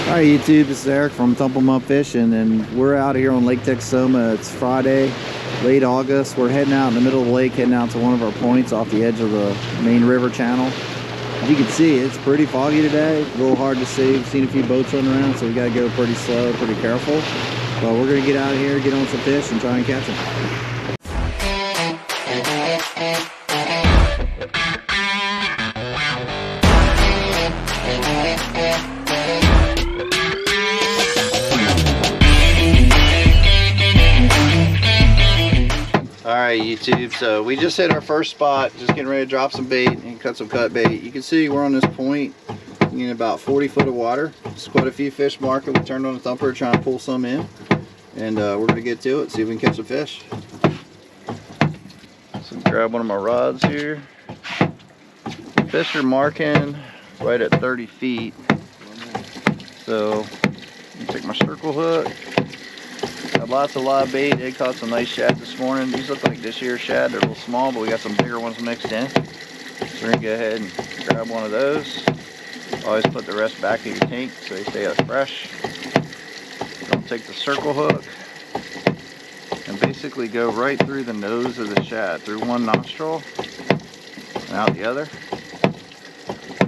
Hi YouTube, this is Eric from Thump'em Fishing, and we're out here on Lake Texoma. It's Friday, late August. We're heading out in the middle of the lake, heading out to one of our points off the edge of the main river channel. As you can see, it's pretty foggy today, a little hard to see. We've seen a few boats running around, so we gotta go pretty slow, pretty careful. But we're gonna get out of here, get on some fish, and try and catch them. Alright YouTube, so we just hit our first spot, just getting ready to drop some bait and cut some cut bait. You can see we're on this point in about 40 foot of water. There's quite a few fish marking. We turned on the thumper trying to pull some in, and we're going to get to it, see if we can catch some fish. So grab one of my rods here. Fish are marking right at 30 feet. So I'm take my circle hook. Got lots of live bait. They caught some nice shad this morning. These look like this year's shad. They're a little small, but we got some bigger ones mixed in. So we're gonna go ahead and grab one of those. Always put the rest back in your tank so they stay as fresh. I'll take the circle hook and basically go right through the nose of the shad, through one nostril and out the other.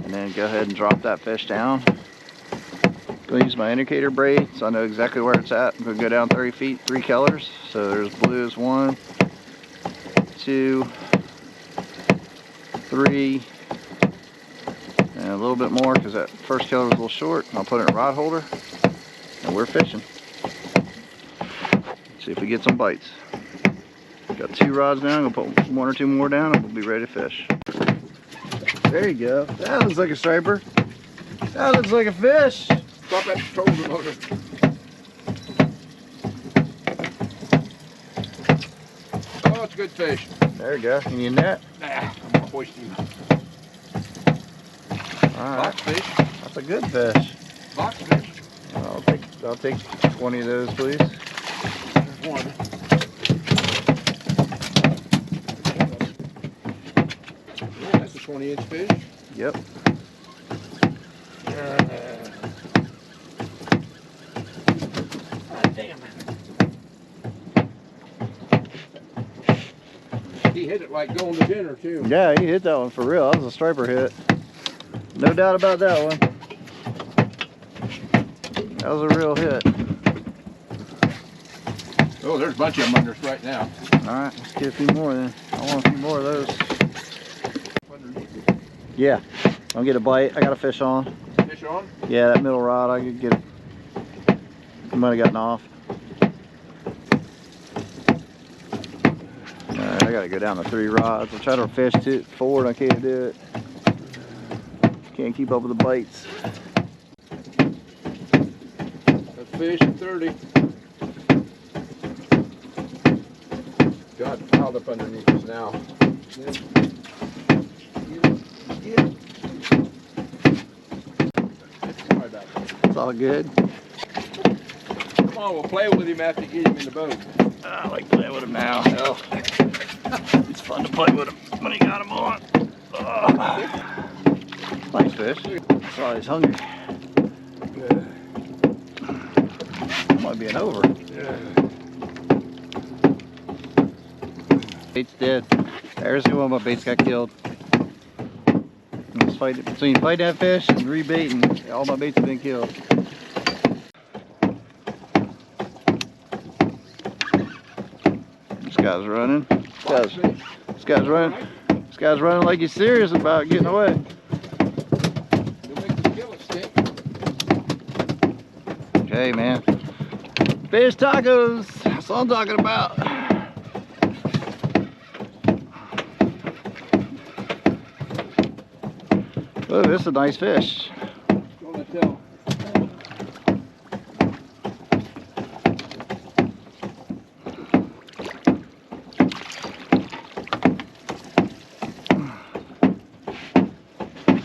And then go ahead and drop that fish down. I'm going to use my indicator braid so I know exactly where it's at. I'm going to go down 30 feet, 3 colors. So there's blues 1, 2, 3, and a little bit more because that first color was a little short. I'll put it in a rod holder and we're fishing. See if we get some bites. Got 2 rods down. I'm going to put 1 or 2 more down and we'll be ready to fish. There you go. That looks like a striper. That looks like a fish. Stop that shoulder motor. Oh, it's a good fish. There you go. Can you net? Nah, I'm gonna hoist him. Alright. Box fish. That's a good fish. Box fish. I'll take 20 of those, please. There's one. Yeah, that's a 20-inch fish. Yep. He hit it like going to dinner too. Yeah, he hit that one for real. That was a striper hit. No doubt about that one. That was a real hit. Oh, there's a bunch of them under us right now. Alright, let's get a few more then. I want a few more of those. Yeah, I'll get a bite. I got a fish on. Fish on? Yeah, that middle rod, I could get it. I might have gotten off. Alright, I gotta go down to 3 rods. I'll try to fish 4 and I can't do it. Can't keep up with the bites. A fish at 30. God, piled up underneath us now. It's all good. Come on, we'll play with him after you get him in the boat. I like playing with him now. Hell, it's fun to play with him when you got him on. Nice fish. Oh, he's hungry. Might be an over. Bait's dead. There's one of my baits got killed. Let's fight it between fighting that fish and rebaiting. All my baits have been killed. This guy's running. This guy's running. This guy's running like he's serious about getting away. Okay, man. Fish tacos. That's what I'm talking about. Oh, this is a nice fish. Gonna tell.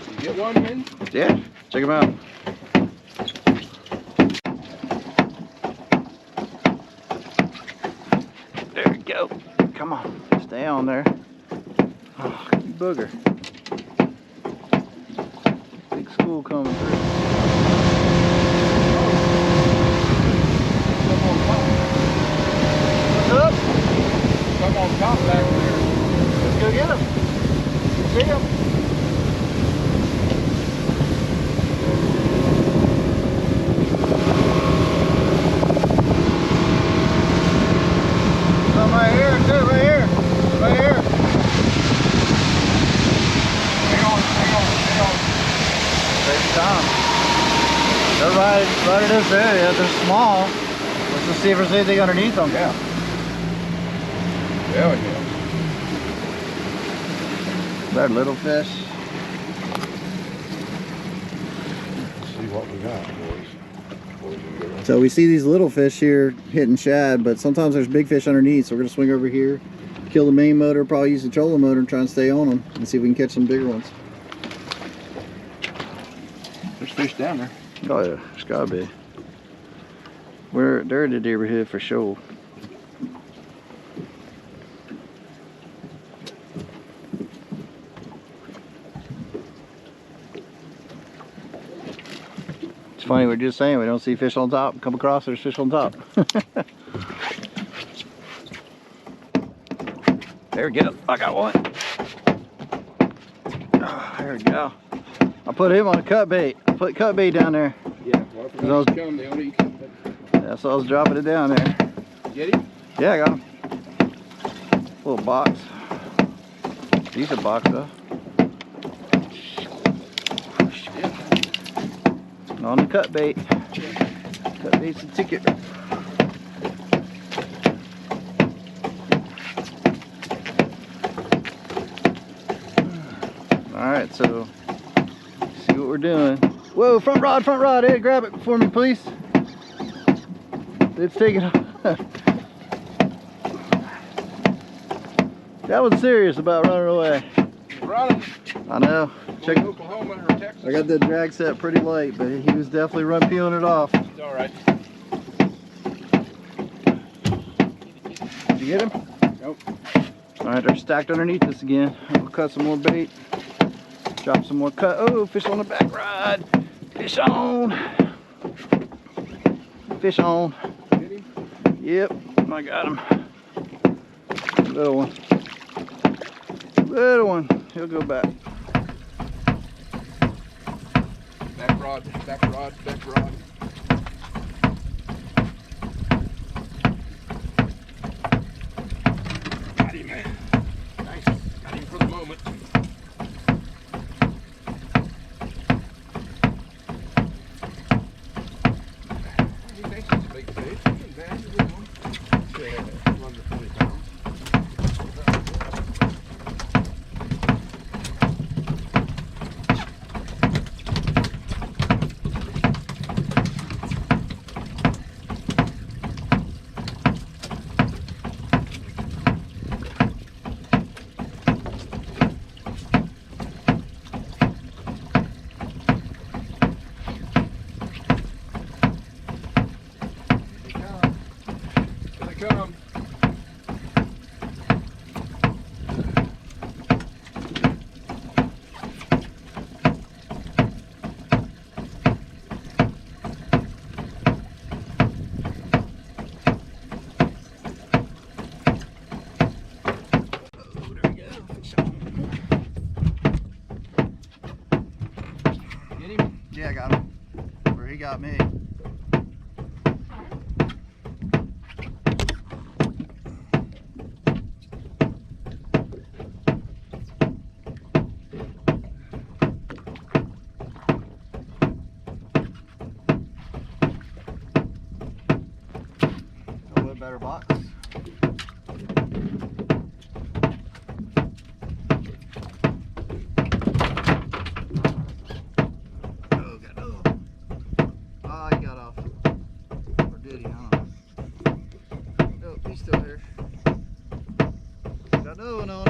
You get one, man? Yeah, check him out. There we go. Come on, stay on there. Oh, you booger. Big school coming through. right in this area. They're small. Let's just see if there's anything underneath them. Yeah. Hell yeah. They're little fish. Let's see what we got, boys. So we see these little fish here hitting shad, but sometimes there's big fish underneath. So we're gonna swing over here, kill the main motor, probably use the trolling motor and try and stay on them and see if we can catch some bigger ones. There's fish down there. Oh yeah, there's gotta be. They're in the neighborhood for sure. It's funny, we're just saying we don't see fish on top. Come across, there's fish on top. There we go. I got one. Oh, there we go. I put him on a cut bait. I put cut bait down there. Yeah, well, if Those- come, they'll eat. That's why I was dropping it down there. Get him? Yeah, I got him. Little box. Decent box though. On the cut bait. Cut bait's the ticket. Alright, so see what we're doing. Whoa, front rod, Ed, grab it for me, please. It's taking off. That was serious about running away. Running. I know. Check. Oklahoma or Texas. I got the drag set pretty late, but he was definitely peeling it off. It's all right. Did you get him? Nope. All right, they're stacked underneath us again. We'll cut some more bait. Drop some more cut. Oh, fish on the back rod. Fish on. Fish on. Get him? Yep, I got him. Little one. Little one. He'll go back. Back rod, back rod, back rod. Got him. Nice. Got him for the moment. He thinks he's a big fish. He can bass it with him. Yeah, under 20 pounds. Come. Get him? Yeah, I got him. Where he got me. A little better box. Oh, he got off. Or did he? I don't know. Oh, he's still here. Got another one on